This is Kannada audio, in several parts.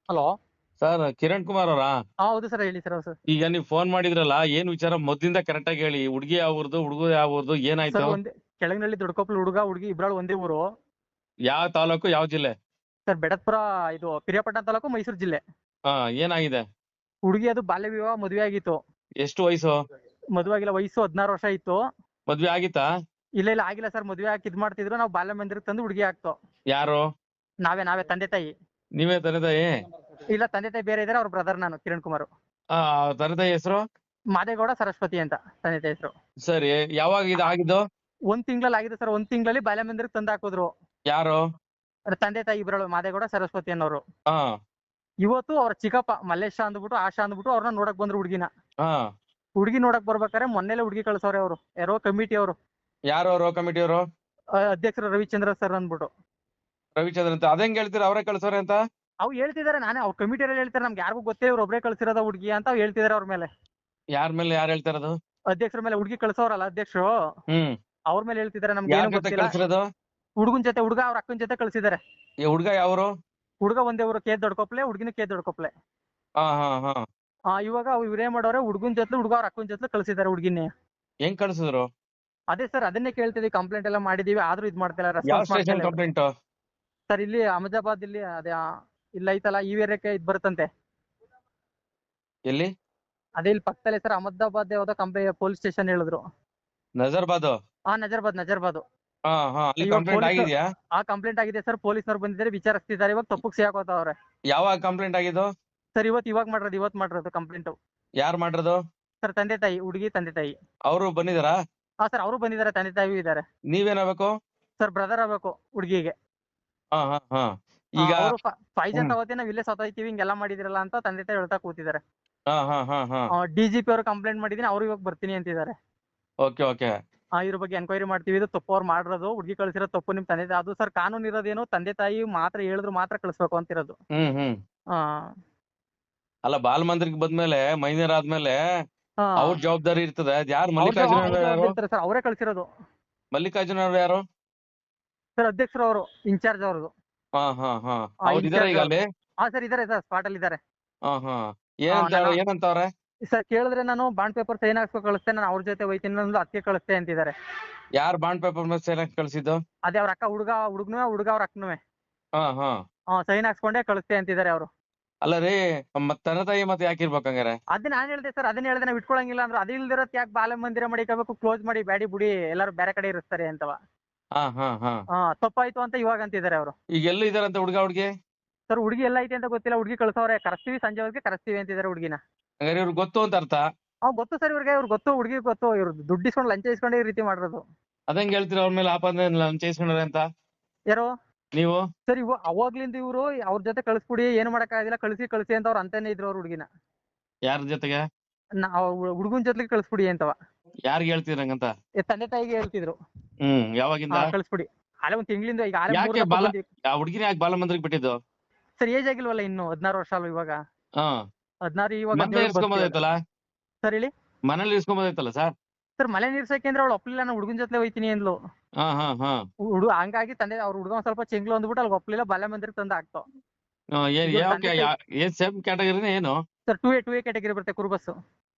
ಹಲೋ. ಸರ್ ಕಿರಣ್ ಕುಮಾರ್ ಅವರಾ? ಹೌದು ಸರ್, ಹೇಳಿ ಸರ್. ಹೌದು ಸರ್. ಈಗ ನೀವ್ ಫೋನ್ ಮಾಡಿದ್ರಲ್ಲ, ಏನ್ ವಿಚಾರ ಮೊದ್ಲಿಂದ ಕರೆಕ್ಟ್ ಆಗಿ ಹೇಳಿ. ಹುಡ್ಗಿ ಯಾವ್ದು, ಹುಡುಗ ಯಾವ್ದು, ಸರ್ ಏನಾಯ್ತು? ಒಂದೇ ಕೆಳಗಿನಳ್ಳಿ ದೊಡ್ಡಕೊಪ್ಪಲು ಹುಡುಗ ಹುಡುಗಿ ಇಬ್ರಾಳು ಒಂದೇ ಊರು. ಯಾವ ತಾಲೂಕು, ಯಾವ ಜಿಲ್ಲೆ? ಸರ್ ಬೆಡತ್ಪುರ, ಇದು ಪಿರಿಯಾಪಟ್ಟಣ ತಾಲೂಕು, ಮೈಸೂರು ಜಿಲ್ಲೆ. ಹಾ, ಏನಾಗಿದೆ? ಹುಡುಗಿ ಅದು ಬಾಲ್ಯ ವಿವಾಹ ಮದುವೆ ಆಗಿತ್ತು. ಎಷ್ಟು ವಯಸ್ಸು? ಮದುವೆ ಆಗಿಲ್ಲ, ವಯಸ್ಸು 16 ವರ್ಷ ಇತ್ತು. ಮದ್ವೆ ಆಗಿತ್ತಾ? ಇಲ್ಲ ಇಲ್ಲ, ಆಗಿಲ್ಲ ಸರ್. ಮದುವೆ ಹಾಕಿ ಇದ್ ಮಾಡ್ತಿದ್ರು, ನಾವು ಬಾಲ್ಯ ಮಂದಿರಕ್ಕೆ ತಂದು ಹುಡುಗಿ ಹಾಕ್ತು. ಯಾರು? ನಾವೇ ನಾವೇ ತಂದೆ ತಾಯಿ. ನೀವೇ ತಂದೆ ತಾಯಿ? ಇಲ್ಲ, ತಂದೆ ತಾಯಿ ಬೇರೆ ಇದಾರೆ, ಅವ್ರ ಬ್ರದರ್ ನಾನು, ಕಿರಣ್ ಕುಮಾರ್. ಆ ತಂದೆ ತಾಯಿ ಹೆಸರು? ಮಾದೇಗೌಡ ಸರಸ್ವತಿ ಅಂತ ತಂದೆ ತಾಯಿ ಹೆಸರು. ಸರಿ, ಯಾವಾಗ ಇದು ಆಗಿದ್ದು? ಒಂದ್ ತಿಂಗಳಲ್ಲಿ ಆಗಿದೆ ಸರ್. ಒಂದ್ ತಿಂಗಳಲ್ಲಿ ಬಾಲ್ಯ ಮಂದಿರಕ್ಕೆ ತಂದು ಹಾಕಿದ್ರು. ಯಾರು? ತಂದೆ ತಾಯಿ ಇಬ್ರಾಳು, ಮಾದೇಗೌಡ ಸರಸ್ವತಿ ಅನ್ನೋರು. ಹಾ ಇವತ್ತು ಅವ್ರ ಚಿಕ್ಕಪ್ಪ ಮಲ್ಲೇಶ ಅಂದ್ಬಿಟ್ಟು, ಆಶಾ ಅಂದ್ಬಿಟ್ಟು ಅವ್ರನ್ನ ನೋಡಕ್ ಬಂದ್ರು ಹುಡುಗಿನ. ಹಾ. ಹುಡುಗಿ ನೋಡಕ್ ಬರ್ಬೇಕಾರೆ ಮೊನ್ನೆಲೆ ಹುಡುಗಿ ಕಳ್ಸವ್ರೆ ಅವರು, ಯಾರೋ ಕಮಿಟಿ ಅವರು. ಯಾರು ಅವರು ಕಮಿಟಿ ಅವರು? ಅಧ್ಯಕ್ಷರು ರವಿಚಂದ್ರ ಸರ್ ಅಂದ್ಬಿಟ್ಟು. ರವಿಚಂದ್ರ ಅಂತ ಅದೇಂಗ್ ಹೇಳ್ತೀರಾ? ಅವರೇ ಕಳ್ಸೋರೆ ಅಂತ? ಅವ್ ಹೇಳ್ತಿದಾರೆ, ನಾನೇ ಅವ್ರ ಕಮಿಟಿಯಲ್ಲಿ ಹೇಳ್ತಾರೆ, ನಮ್ಗೆ ಯಾರಿಗೂ ಗೊತ್ತೇ ಇವ್ರು ಒಬ್ರೇ ಕಳ್ಸಿರೋದ ಹುಡುಗಿ ಅಂತ ಹೇಳ್ತಿದಾರೆ ಅವ್ರ ಮೇಲೆ. ಯಾರ ಮೇಲೆ ಯಾರು ಹೇಳ್ತಾ ಇರೋದು? ಅಧ್ಯಕ್ಷರ ಮೇಲೆ, ಹುಡುಗಿ ಕಳ್ಸೋರಲ್ಲ ಅಧ್ಯಕ್ಷರು, ಹ್ಮ್. ಅವ್ರ ಮೇಲೆ ಹೇಳ್ತಿದಾರೆ. ನಮ್ಗೆ ಯಾರ ಏನು ಜೊತೆ ಗೊತ್ತಿಲ್ಲ. ಕಳ್ಸಿರೋದು? ಹುಡುಗನ್ ಜೊತೆ, ಹುಡುಗ ಅವ್ರ ಅಕ್ಕನ ಜೊತೆ ಕಳ್ಸಿದಾರೆ. ಈ ಹುಡ್ಗ ಯಾವ್ರು? ಹುಡುಗ ಒಂದೇ ಊರು, ಕೆ ದೊಡ್ಡಕೊಪ್ಲೆ, ಹುಡುಗಿನ ಕೆ ದೊಡ್ಡಕೊಪ್ಲೆ. ಹಾ ಹಾ ಹಾ. ಇವಾಗ ಇವ್ರೇನ್ ಮಾಡೋರೆ, ಹುಡುಗನ್ ಜೊತೆ ಹುಡುಗ ಅವ್ರ ಅಕ್ಕನ ಜೊತೆ ಕಳ್ಸಿದಾರೆ ಹುಡುಗಿನೇ. ಹೆಂಗ್ ಕಳ್ಸಿದ್ರು? ಅದೇ ಸರ್, ಅದನ್ನೇ ಕೇಳ್ತಿದೀವಿ. ಕಂಪ್ಲೇಂಟ್ ಎಲ್ಲ ಮಾಡಿದೀವಿ, ಆದ್ರೂ ಇದ್ ಮಾಡ್ತಿಲ್ಲ, ಯಾವ ರೆಸ್ಪಾನ್ಸ್ ಸ್ಟೇಷನ್ ಮಾಡ್ತಿಲ್ಲ. ಕಂಪ್ಲೇಂಟ್? ಸರ್ ಇಲ್ಲಿ ಅಹಮದಾಬಾದ್, ಇಲ್ಲಿ ಅದೇ ಇಲ್ಲ ಐತಲ್ಲ, ಈ ಏರಿಯಾಕ್ಕೆ ಇದ್ ಬರುತ್ತಂತೆ. ಎಲ್ಲಿ? ಅದೇ ಇಲ್ಲಿ ಪಕ್ಕದಲ್ಲೇ ಸರ್, ಅಹಮದಾಬಾದ್ ಯಾವ್ದೋ ಕಂಪ್ನಿ ಪೊಲೀಸ್ ಸ್ಟೇಷನ್ ಹೇಳಿದ್ರು. ನಜರ್ಬಾದ್? ನಜರ್ಬಾದ್ ನಜರ್ಬಾದ್. ಹಾ ಹಾ, ಅಲ್ಲಿ ಇವಾಗ ಕಂಪ್ಲೇಂಟ್ ಆಗಿದ್ಯಾ? ಕಂಪ್ಲೇಂಟ್ ಆಗಿದೆ ಸರ್. ಪೊಲೀಸ್ನವ್ರು ಬಂದಿದ್ದಾರೆ, ವಿಚಾರಿಸ್ತಿದ್ದಾರೆ. ಇವಾಗ ತಪ್ಪುಗ್ ಸಿಗಾಕೋತಾವ್ರೆ. ಯಾವಾಗ ಕಂಪ್ಲೇಂಟ್ ಆಗಿದ್ದು? ಸರ್ ಇವತ್ತು ಮಾಡ್ರದು ಕಂಪ್ಲೇಂಟ್. ಯಾರು ಮಾಡಿರೋದು? ಸರ್ ತಂದೆ ತಾಯಿ, ಹುಡುಗಿ ತಂದೆ ತಾಯಿ. ಅವರು ಬಂದಿದಾರಾ? ಸರ್ ಅವರು ಬಂದಿದ್ದಾರೆ, ತಂದೆ ತಾಯಿಯೂ ಇದ್ದಾರೆ. ನೀವೇನಾಗಬೇಕು? ಸರ್ ಬ್ರದರ್ ಆಗ್ಬೇಕು ಹುಡುಗಿಗೆ. ಹಾ ಹಾ ಹಾ. ಈಗ ಅವರು ಫೈಜನ್ ಹ್ಮ್. ತಗೋತಿ, ನಾವ್ ಇಲ್ಲೇ ಸತ್ತೋಯ್ತೀವಿ, ಹಿಂಗೆಲ್ಲ ಮಾಡಿದಿರಲ್ಲ ಅಂತ ತಂದೆ ತಾಯಿ ಹೇಳ್ತಾ ಕೂತಿದ್ದಾರೆ. ಹಾ ಹಾ ಹಾ ಹಾ. DGP ಅವರು ಕಂಪ್ಲೇಂಟ್ ಮಾಡಿದೀನಿ, ಅವ್ರು ಇವಾಗ ಬರ್ತೀನಿ ಅಂತಿದ್ದಾರೆ. Okay okay. ಇದ್ರ ಬಗ್ಗೆ ಎನ್ಕ್ವೈರಿ ಮಾಡ್ತೀವಿ. ಇದು ತಪ್ಪು ಅವ್ರು ಮಾಡಿರೋದು, ಹುಡುಗಿ ಕಳ್ಸಿರೋ ತಪ್ಪು ನಿಮ್ ತಂದೆ ತಾಯಿ. ಅದು ಸರ್ ಕಾನೂನು ಇರೋದೇನು, ತಂದೆ ತಾಯಿ ಮಾತ್ರ ಹೇಳಿದ್ರು ಮಾತ್ರ ಕಳಿಸ್ಬೇಕು ಅಂತಿರೋದು. ಹ್ಮ್ ಹ್ಮ್. ಆ, ಅಲ್ಲ, ಬಾಲ ಮಂದಿರಕ್ಕೆ ಬಂದ್ಮೇಲೆ ಮೈನರ್ ಆದ್ಮೇಲೆ ಆ, ಅವ್ರ ಜವಾಬ್ದಾರಿ ಇರ್ತದೆ. ಅದ್ ಯಾರು? ಅವ್ರ ಮಲ್ಲಿಕಾರ್ಜುನ ಅವ್ರ ಯಾರು? ಜವಾಬ್ದಾರಿ ಇರ್ತಾರೆ ಸರ್, ಅವರೇ ಕಳ್ಸಿರೋದು. ಮಲ್ಲಿಕಾರ್ಜುನ ಅವ್ರು ಯಾರು? ಸರ್ ಅಧ್ಯಕ್ಷರು ಅವರು, ಇನ್ಚಾರ್ಜ್ ಅವ್ರದ್ದು. ಹಾ ಹಾ ಹಾ. ಅವ್ರು ಇದಾರೆ ಇನ್ಚಾರ್ಜ್ ಈಗ ಅವ್ರದ್ದು. ಅಲ್ಲಿ? ಸರ್ ಇದಾರೆ ಸರ್, ಸ್ಪಾಟ್ ಅಲ್ಲಿ ಇದಾರೆ. ಹಾ ಹಾ. ಏನಂತ ನಾನು ಏನಂತವ್ರೆ? ಸರ್ ಕೇಳಿದ್ರೆ, ನಾನು ಬಾಂಡ್ ಪೇಪರ್ ಸೈನ್ ಹಾಕ್ಸ್ಕೊ ಕಳಿಸ್ತೇನೆ, ನಾನು ಅವ್ರ ಜೊತೆ ಹೋಯ್ತೀನಿ, ನಾನು ಅದಕ್ಕೆ ಕಳಿಸ್ತೆ ಅಂತಿದ್ದಾರೆ. ಯಾರು ಬಾಂಡ್ ಪೇಪರ್ ಮೇಲೆ ಸೈನ್ ಹಾಕಿ ಕಳ್ಸಿದ್ದು? ಅದೇ ಅವ್ರ ಅಕ್ಕ, ಹುಡುಗ ಅವ್ರ ಅಕ್ಕನೂ ಹಾ ಹಾ. ಸೈನ್ ಹಾಕ್ಸ್ಕೊಂಡೆ ಕಳಿಸ್ತೆ ಅಂತಿದ್ದಾರೆ ಅವರು. ಅಲ್ಲ ರೀ, ಮತ್ ತಂದೆ ತಾಯಿ ಮತ್ತೆ ಯಾಕೆ ಇರ್ಬೇಕು ಹಂಗಾರೆ? ಅದನ್ನ ನಾನು ಹೇಳ್ದೆ ಸರ್, ಅದನ್ನ ಹೇಳ್ದೆ, ನಾವು ಇಟ್ಕೊಳಂಗಿಲ್ಲ ಅಂದ್ರೆ. ಅದು ಇಲ್ದಿರೋತ್ ಯಾಕೆ ಬಾಲ ಮಂದಿರ ಮಾಡಿಕೋಬೇಕು, ಕ್ಲೋಸ್ ಮಾಡಿ ಬ್ಯಾಡಿ ಬುಡಿ ಎಲ್ಲಾರು ಬೇರೆ ಕಡೆ ಇರಿಸ್ತಾರೆ ಅಂತವ. ಹಾ ಹಾ ಹಾ. ತಪ್ಪಾಯ್ತು ಅಂತ ಇವಾಗ ಅಂತಿದ್ದಾರೆ ಅವರು. ಈಗ ಎಲ್ಲಿ ಇದಾರಂತ ಹುಡ್ಗ ಹುಡ್ಗಿ? ಸರ್ ಹುಡುಗಿ ಎಲ್ಲ ಐತೆ ಅಂತ ಗೊತ್ತಿಲ್ಲ, ಹುಡುಗಿ ಕಳ್ಸವ್ರೆ. ಕರೆಸ್ತೀವಿ, ಸಂಜೆ ಹೊತ್ತಿಗೆ ಕರೆಸ್ತೀವಿ ಅಂತಿದ್ದಾರೆ ಹುಡುಗಿನ. ಹಂಗಾರೆ ಇವ್ರಿಗೆ ಗೊತ್ತು ಅಂತ ಅರ್ಥ? ಗೊತ್ತು ಸರ್ ಇವ್ರಿಗೆ ಗೊತ್ತು, ಹುಡುಗಿ ಗೊತ್ತು. ಇವ್ರು ದುಡ್ಡು ಇಸ್ಕೊಂಡು ಲಂಚ ಇಸ್ಕೊಂಡು ಈ ರೀತಿ ಮಾಡಿರೋದು. ಅದಂಗ್ ಹೇಳ್ತೀರ ಅವ್ರ ಮೇಲೆ ಆಪಾದನೆ ಲಂಚ ಇಸ್ಕೊಂಡ್ರೆ ಅಂತ? ಯಾರೋ ನೀವು? ಸರ್ ಅವಾಗ್ಲಿಂದ ಇವರು ಅವ್ರ ಜೊತೆ ಕಳಿಸ್ಬಿಡಿ, ಏನು ಮಾಡಕ್ಕಾಗಿಲ್ಲ, ಕಳಿಸಿ ಅಂತ ಅವ್ರು ಅಂತಾನೆ ಇದ್ರು ಅವ್ರ ಹುಡುಗಿನ. ಯಾರ ಜೊತೆಗೆ? ಹುಡುಗನ್ ಜೊತೆಗೆ ಕಳಿಸ್ಬಿಡಿ ಅಂತವ. ಯಾರಿಗ್ ಹೇಳ್ತೀರ ಹಂಗಂತ? ತಂದೆ ತಾಯಿಗೆ ಹೇಳ್ತಿದ್ರು. ಯಾವಾಗಿಂದ? ಕಳಿಸ್ಬಿಡಿ. ಆಲೆ ಒಂದ್ ತಿಂಗಳಿಂದ, ಈಗ ಆಲೆ ಯಾಕೆ ಆ ಹುಡ್ಗಿನ ಯಾಕೆ ಬಾಲ ಮಂದಿರಕ್ಕೆ ಬಿಟ್ಟಿದ್ದು? ಸರ್ ಏಜ್ ಆಗಿಲ್ವಲ್ಲ ಇನ್ನು, 16 ವರ್ಷ ಅಲ್ವ ಇವಾಗ. ಹಾ. 16, ಇವಾಗ ಮತ್ತೆ 17 ಇರ್ಸ್ಕೊಂಬೋದೈತಲ್ಲ? ಸರ್ ಹೇಳಿ. ಮನೇಲಿ ಇರ್ಸ್ಕೊಂಬೋದೈತಲ್ಲ ಸರ್? ಸರ್ ಮನೆ ನೀರ್ಸಕ್ಕೆ ಅಂದ್ರೆ ಅವಳು ಒಪ್ಲಿಲ್ಲ, ನಾನು ಹುಡುಗನ್ ಜೊತೆ ಹೋಯ್ತೀನಿ ಅಂದ್ಲು. ಹಾ ಹಾ ಹಾ. ಹಂಗಾಗಿ ತಂದೆ ಅವ್ರ ಹುಡುಗ ಒಂದ್ ಸ್ವಲ್ಪ ಚೆಂಗ್ಲು ಅಂದ್ಬಿಟ್ಟು ಅಲ್ಲಿ ಒಪ್ಲಿಲ್ಲ, ಬಾಲ್ಯ ಮಂದಿರಕ್ಕೆ ತಂದು ಹಾಕ್ತು. ಏನ್ ಸೇಮ್ ಕ್ಯಾಟಗರಿನ ಏನು? ಸರ್ 2A ಕ್ಯಾಟಗರಿ ಬರುತ್ತೆ, ಕುರುಬಸ್.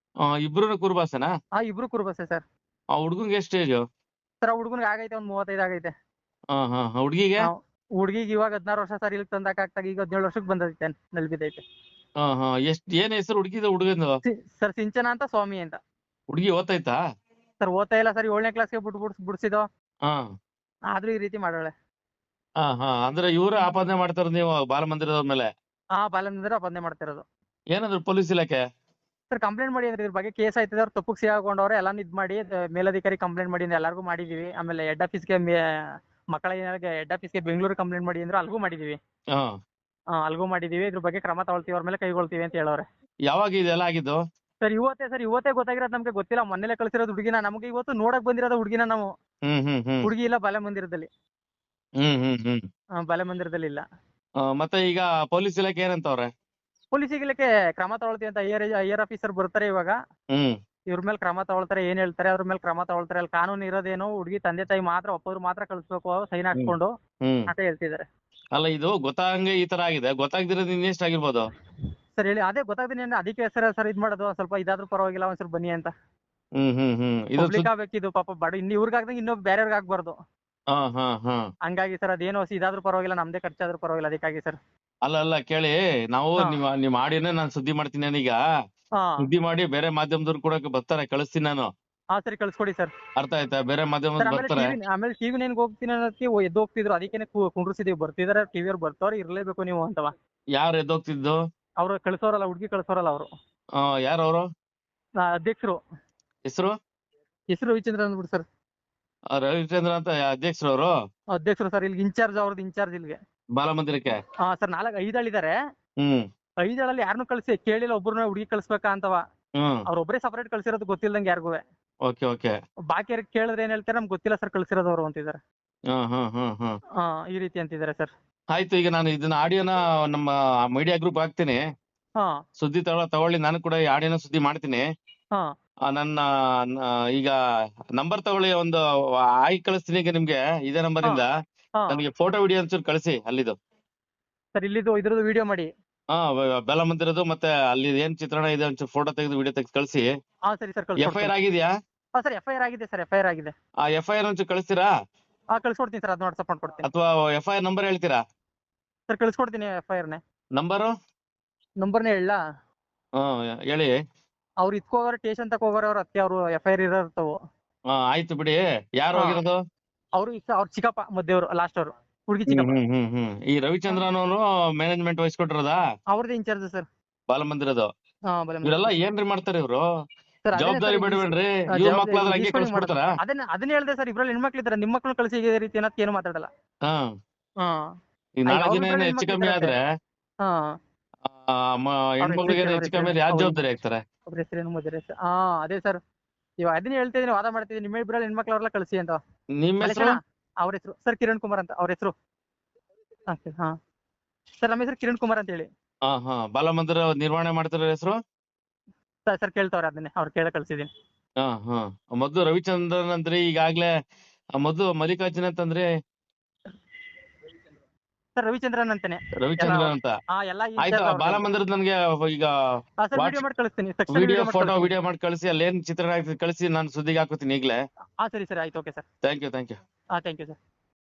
ಇಬ್ರು ಕುರುಬಾಸನಾ? ಇಬ್ರು ಕುರುಬಸ್ಸೆ ಸರ್. ಆ ಹುಡ್ಗಂಗೆ ಎಷ್ಟು ಏಜು? ಸರ್ ಹುಡುಗನ್ಗೆ ಆಗೈತೆ, ಒಂದ್ 35 ಆಗೈತೆ. ಹಾ ಹಾ. ಹುಡ್ಗಿಗೆ? ಹುಡುಗಿಗೆ ಇವಾಗ 16 ವರ್ಷ ಸರ್. ಇಲ್ಲಿ ತಂದಾಕ್ತಾಗ ಈಗ 17 ವರ್ಷಕ್ಕೆ ಬಂದೈತೆ, ನಲ್ಲಿ ಬಿದ್ದೈತೆ. ಹಾ ಹಾ. ಏನ್ ಹೆಸರು ಹುಡ್ಗಿದ ಹುಡುಗಂದು? ಸರ್ ಸಿಂಚನ ಅಂತ, ಸ್ವಾಮಿ ಅಂತ. ಹುಡ್ಗಿ ಓದ್ತೈತಾ? ಸರ್ ಓದ್ತಾ ಇಲ್ಲ ಸರ್, 7ನೇ ಕ್ಲಾಸ್ಗೆ ಬಿಡ್ಸಿದೋ. ಹಾ. ಆದ್ರೂ ಈ ರೀತಿ ಮಾಡೋಳೆ. ಹಾ ಹಾ. ಅಂದ್ರೆ ಇವ್ರ ಆಪಾದನೆ ಮಾಡ್ತಾರ ನೀವು ಬಾಲ ಮಂದಿರದವ್ರ ಮೇಲೆ? ಬಾಲ್ಯ ಮಂದಿರ ಬಂದೇ ಮಾಡ್ತಿರೋದು. ಏನಂದ್ರು ಪೊಲೀಸ್ ಇಲಾಖೆ? ಸರ್ ಕಂಪ್ಲೇಂಟ್ ಮಾಡಿ ಅಂದ್ರೆ ಇದ್ರ ಬಗ್ಗೆ ಕೇಸ್ ಆಯ್ತದೆ, ಅವ್ರು ತಪ್ಪುಗ್ ಸಿಗಾಕೊಂಡವ್ರೆ, ಎಲ್ಲಾನು ಇದ್ ಮಾಡಿ ಮೇಲಧಿಕಾರಿ ಕಂಪ್ಲೇಂಟ್ ಮಾಡಿ ಎಲ್ಲಾರ್ಗು ಮಾಡಿದೀವಿ. ಆಮೇಲೆ ಹೆಡ್ ಆಫೀಸ್ಗೆ, ಮಕ್ಕಳ ಹೆಡ್ ಆಫೀಸ್ಗೆ ಬೆಂಗಳೂರು ಕಂಪ್ಲೇಂಟ್ ಮಾಡಿ ಅಂದ್ರೆ ಅಲ್ಗೂ ಮಾಡಿದೀವಿ. ಹಾ. ಅಲ್ಗೂ ಮಾಡಿದೀವಿ. ಇದ್ರ ಬಗ್ಗೆ ಕ್ರಮ ತಗೊಳ್ತೀವಿ, ಅವ್ರ ಮೇಲೆ ಕೈಗೊಳ್ತೀವಿ ಅಂತ ಹೇಳವ್ರೆ. ಯಾವಾಗ ಇದೆಲ್ಲ ಆಗಿದ್ದು? ಸರ್ ಇವತ್ತೇ ಗೊತ್ತಾಗಿರೋದು ನಮ್ಗೆ. ಗೊತ್ತಿಲ್ಲ, ಮೊನ್ನೆಲೆ ಕಳ್ಸಿರೋದು ಹುಡುಗಿನ. ನಮ್ಗೆ ಇವತ್ತು ನೋಡಕ್ ಬಂದಿರೋದು ಹುಡುಗಿನ ನಾವು. ಹುಡುಗಿ ಇಲ್ಲ ಬಾಲ್ಯ ಮಂದಿರದಲ್ಲಿ. ಬಾಲ್ಯ ಮಂದಿರದಲ್ಲಿ ಇಲ್ಲ. ಮತ್ತೆ ಈಗ ಪೊಲೀಸ್ ಇಲಾಖೆ ಏನಂತವ್ರೆ? ಪೊಲೀಸ್ ಇಲಾಖೆ ಕ್ರಮ ತಗೊಳ್ತೀವಿ ಅಂತ ಐಆರ್ ಆಫೀಸರ್ ಬರ್ತಾರೆ ಇವಾಗ. ಇವ್ರ ಮೇಲೆ ಕ್ರಮ ತಗೊಳ್ತಾರೆ, ಏನ್ ಹೇಳ್ತಾರೆ ಅದ್ರ ಮೇಲೆ ಕ್ರಮ ತಗೊಳ್ತಾರೆ. ಅಲ್ಲಿ ಕಾನೂನು ಇರೋದೇನು, ಹುಡುಗಿ ತಂದೆ ತಾಯಿ ಮಾತ್ರ ಒಪ್ಪೋರು ಮಾತ್ರ ಕಳಿಸ್ಬೇಕು, ಸೈನ್ ಹಾಕ್ಸ್ಕೊಂಡು ಅಂತ ಹೇಳ್ತಿದ್ದಾರೆ. ಅಲ್ಲ ಇದು ಗೊತ್ತಾಗಂಗೆ ಈ ತರ ಆಗಿದೆ, ಗೊತ್ತಾಗ್ದಿರೋದು ಇನ್ನೆಷ್ಟು ಆಗಿರ್ಬೋದು? ಸರ್ ಹೇಳಿ, ಅದೇ ಗೊತ್ತಾಗ್ತೀನಿ ಅಂದ್ರೆ ಅದಕ್ಕೆ ಸರ್ ಇದ್ ಮಾಡೋದು, ಸ್ವಲ್ಪ ಇದಾದ್ರೂ ಪರವಾಗಿಲ್ಲ ಒಂದ್ಸಲ ಬನ್ನಿ ಅಂತ. ಇದು ಪಬ್ಲಿಕ್ ಆಗ್ಬೇಕಿದು ಪಾಪ, ಬಡ ಇನ್ನು ಇವ್ರಿಗೆ ಆಗ್ದಂಗೆ ಇನ್ನೊಬ್ಬ ಬೇರೆಯವ್ರಿಗೆ ಆಗ್ಬಾರ್ದು. ಹಾ ಹಾ ಹಾ. ಹಂಗಾಗಿ ಸರ್ ಅದೇನೋ ಇದಾದ್ರೂ ಪರವಾಗಿಲ್ಲ, ನಮ್ದೇ ಖರ್ಚಾದ್ರೂ ಪರವಾಗಿಲ್ಲ, ಅದಕ್ಕಾಗಿ ಸರ್. ಅಲ್ಲ ಕೇಳಿ, ನಾವು ಹಾ. ನಿಮ್ ಆಡಿಯೋನೇ ನಾನು ಸುದ್ದಿ ಮಾಡ್ತೀನಿ ನಾನೀಗ. ಹಾ ಸುದ್ದಿ ಮಾಡಿ ಬೇರೆ ಮಾಧ್ಯಮದವ್ರು ಕೂಡ ಬರ್ತಾರೆ, ಕಳಿಸ್ತೀನಿ ನಾನು. ಹಾ ಸರಿ, ಕಳ್ಸ್ಕೊಡಿ ಸರ್. ಅರ್ಥ ಆಯ್ತಾ? ಬೇರೆ ಸರ್ ಮಾಧ್ಯಮದವ್ರು ಬರ್ತಾರೆ. ಆಮೇಲೆ ಟಿವಿ ನೈನ್ಗೆ ಹೋಗ್ತೀನಿ ಅನ್ನೋದಕ್ಕೆ ಎದ್ದು ಹೋಗ್ತಿದ್ರು, ಅದಕ್ಕೇನೆ ಕುಂಡ್ರಿಸಿದೀವಿ. ಬರ್ತಿದಾರೆ ಟಿವಿಯವ್ರು, ಬರ್ತಾವ್ರೆ, ಇರ್ಲೇಬೇಕು ನೀವು ಅಂತವ. ಯಾರು ಎದ್ದೋಗ್ತಿದ್ದು? ಅವ್ರು ಕಳ್ಸೋರಲ್ಲ, ಹುಡುಗಿ ಕಳ್ಸೋರಲ್ಲ ಅವರು. ಯಾರು ಅವರು? ಅಧ್ಯಕ್ಷರು. ಹೆಸರು? ಹೆಸರು ರವಿಚಂದ್ರ ಅಂದ್ಬಿಟ್ಟು ಸರ್. ರವಿಚಂದ್ರ ಅಂತ ಅಧ್ಯಕ್ಷರು ಅವರು? ಅಧ್ಯಕ್ಷರು ಸರ್, ಇಲ್ಲಿ ಇನ್ಚಾರ್ಜ್, ಅವ್ರದ್ದು ಇನ್ಚಾರ್ಜ್ ಇಲ್ಲಿಗೆ ಬಾಲಮಂದಿರಕ್ಕೆ. ಹಾ ಸರ್, 5 ಹಳ್ಳಿದಾರೆ. ಹ್ಮ್ 5 ಹಳ್ಳಲ್ಲಿ ಯಾರನ್ನೂ ಕಳ್ಸಿ ಕೇಳಿಲ್ಲ, ಒಬ್ರನ್ನ ಹುಡುಗಿ ಕಳ್ಸ್ಬೇಕಾ ಅಂತವ. ಹ್ಮ್. ಅವ್ರೊಬ್ಬರೇ ಸಪರೇಟ್ ಕಳ್ಸಿರೋದು, ಗೊತ್ತಿಲ್ದಂಗೆ ಯಾರಿಗೂ. ಓಕೆ. ಬಾಕಿ ಯಾರಿಗೆ ಕೇಳಿದ್ರೆ ಏನ್ ಹೇಳ್ತಾರೆ, ನಮ್ಗೆ ಗೊತ್ತಿಲ್ಲ ಸರ್ ಕಳ್ಸಿರೋದು ಅವರು ಅಂತಿದ್ದಾರೆ. ಹಾ, ಈ ರೀತಿ ಅಂತಿದ್ದಾರೆ ಸರ್. ಆಯ್ತು, ಈಗ ನಾನು ಇದನ್ನ ಆಡಿಯೋನ ನಮ್ಮ ಮೀಡಿಯಾ ಗ್ರೂಪ್ ಹಾಕ್ತೀನಿ. ಹಾ ಸುದ್ದಿ ತಗೊಳ್ಳಿ, ನಾನು ಕೂಡ ಈ ಆಡಿಯೋನ ಸುದ್ದಿ ಮಾಡ್ತೀನಿ. ಹಾ ನನ್ನ ಈಗ ನಂಬರ್ ತಗೊಳ್ಳಿ, ಒಂದು ಆಯ್ಕೆ ಕಳಿಸ್ತೀನಿ ಈಗ ನಿಮ್ಗೆ, ಇದೇ ನಂಬರ್ ಇಂದ. ಹಾ ನನಗೆ ಫೋಟೋ ವಿಡಿಯೋ ಒಂಚೂರು ಕಳಿಸಿ ಅಲ್ಲಿದು. ಸರ್, ಇಲ್ಲಿದು ಇದ್ರದ್ದು ವಿಡಿಯೋ ಮಾಡಿ. ಬೆಲಮಂದಿರದು ಮತ್ತೆ ಅಲ್ಲಿ ಏನ್ ಚಿತ್ರಣ ಇದೆ ಒಂಚೂರು ಫೋಟೋ ತೆಗೆದು ವಿಡಿಯೋ ತೆಗೆದು ಕಳಿಸಿ. ಹಾ ಸರಿ ಸರ್, FIR ಆಗಿದ್ಯಾ? ಹಾ ಸರ್, FIR ಆಗಿದೆ ಸರ್, FIR ಆಗಿದೆ. ಆ FIR ಒಂಚೂರು ಕಳಿಸ್ತೀರಾ? ಹಾ ಕಳ್ಸ್ಕೊಡ್ತೀನಿ ಸರ್, ಅದನ್ನ ವಾಟ್ಸಪ್ ಮಾಡ್ಕೊಡ್ತೀನಿ. ಅಥವಾ FIR ನಂಬರ್ ಹೇಳ್ತೀರಾ? ಸರ್ ಕಳ್ಸ್ಕೊಡ್ತೀನಿ FIR-ನೇ. ನಂಬರ್ನೇ ಹೇಳ. ಹೇಳಿ. ಅವ್ರು ಇತ್ಕೋಗಾರ ಸ್ಟೇಷನ್ ತಕ ಹೋಗೋರು, ಅವ್ರ ಅತ್ತೆ, ಅವರು FIR ಇರೋರ್ತವು. ಆಯ್ತು ಬಿಡಿ. ಯಾರು ಹಾ. ಹೋಗಿರೋದು? ಅವ್ರ ಚಿಕ್ಕಪ್ಪ ಮದ್ದೆಯವರು, ಲಾಸ್ಟ್ ಅವರು, ಹುಡುಗಿ ಚಿಕ್ಕಪ್ಪ. ಈ ರವಿಚಂದ್ರನ್ ಅವರು ಮ್ಯಾನೇಜ್ಮೆಂಟ್ ವಹಿಸ್ಕೊಟ್ಟಿರೋದಾ? ಅವ್ರದ್ದು ಇನ್ಚಾರ್ಜ್ ಸರ್. ಬಾಲಮಂದಿರದು. ಹಾ, ಇವರೆಲ್ಲ ಏನ್ರಿ ಮಾಡ್ತಾರೆ ಇವ್ರು? ಸರ್ ಜವಾಬ್ದಾರಿ ಬೇಡವೇನ್ರಿ? ಇವ್ರ ಮಕ್ಳಾದ್ರೆ ಹಂಗೆ ಕಳ್ಸ್ಬಿಡ್ತಾರ? ಅದನ್ನ ಹೇಳ್ದೆ ಸರ್, ಇಬ್ರಲ್ಲಿ ಹೆಣ್ಮಕ್ಳು ಇದಾರೆ, ನಿಮ್ಮ ಮಕ್ಳು ಕಳ್ಸಿ ಈ ರೀತಿ ಅನ್ನೋದು ಏನು ಮಾತಾಡಲ್ಲ. ಹಾ. ಹಾ ಈಗ ನಾಳೆ ದಿನ ಏನು ಹೆಚ್ಚು ಕಮ್ಮಿ ಆದ್ರೆ ಹಾ ಹೆಣ್ಮಕ್ಳಿಗೆ ಹೆಚ್ಚು ಕಮ್ಮಿ ಆದ್ರೆ ಯಾರು ಜವಾಬ್ದಾರಿ ಆಗ್ತಾರೆ? ಅವ್ರ ಹೆಸರೇನು ಮದುವೆ? ಹಾ ಅದೇ ಸರ್, ಇವಾಗ ಅದನ್ನ ಹೇಳ್ತಿದ್ದೀನಿ, ವಾದ ಮಾಡ್ತಿದ್ದೀನಿ, ನಿಮ್ಮ ಇಬ್ಬರಲ್ಲಿ ಹೆಣ್ಮಕ್ಳು ಅವ್ರೆಲ್ಲ ಕಳ್ಸಿ ಅಂತ. ನಿಮ್ಮ ಹೆಸರು? ಅವ್ರ ಹೆಸರು ಸರ್ ಕಿರಣ್ ಕುಮಾರ್ ಅಂತ, ಅವ್ರ ಹೆಸರು. ಹಾ ಸರ್, ನಮ್ಮ ಹೆಸರು ಕಿರಣ್ ಕುಮಾರ್ ಅಂತ ಹೇಳಿ. ಬಾಲಮಂದಿರ ನಿರ್ವಹಣೆ ಮಾಡ್ತಿರೋ ಹೆಸರು? ಸರ್ ಕೇಳ್ತಾವ್ರೆ, ಅದನ್ನೇ ಅವ್ರು ಕೇಳ ಕಳ್ಸಿದೀನಿ. ಮೊದ್ಲು ರವಿಚಂದ್ರನ್ ಅಂದ್ರಿ, ಈಗಾಗ್ಲೇ ಮೊದ್ಲು ಮಲ್ಲಿಕಾರ್ಜುನ್ ಅಂತಂದ್ರಿ. ಸರ್ ರವಿಚಂದ್ರನ್ ಅಂತಾನೆ. ರವಿಚಂದ್ರನ್ ಅಂತ. ಆಯ್ತು, ಬಾಲಮಂದಿರದ ನನ್ಗೆ ಈಗ ವಿಡಿಯೋ ಮಾಡಿ ಕಳಿಸ್ತೀನಿ, ವಿಡಿಯೋ ಮಾಡಿ ಕಳಿಸಿ, ಅಲ್ಲಿ ಏನ್ ಚಿತ್ರಣ ಆಗ್ತದೆ ಕಳಿಸಿ, ನಾನು ಸುದ್ದಿಗೆ ಹಾಕೋತೀನಿ ಈಗ್ಲೇ. ಸರಿ ಸರ್, ಆಯ್ತು, okay sir. Thank you. Thank you sir.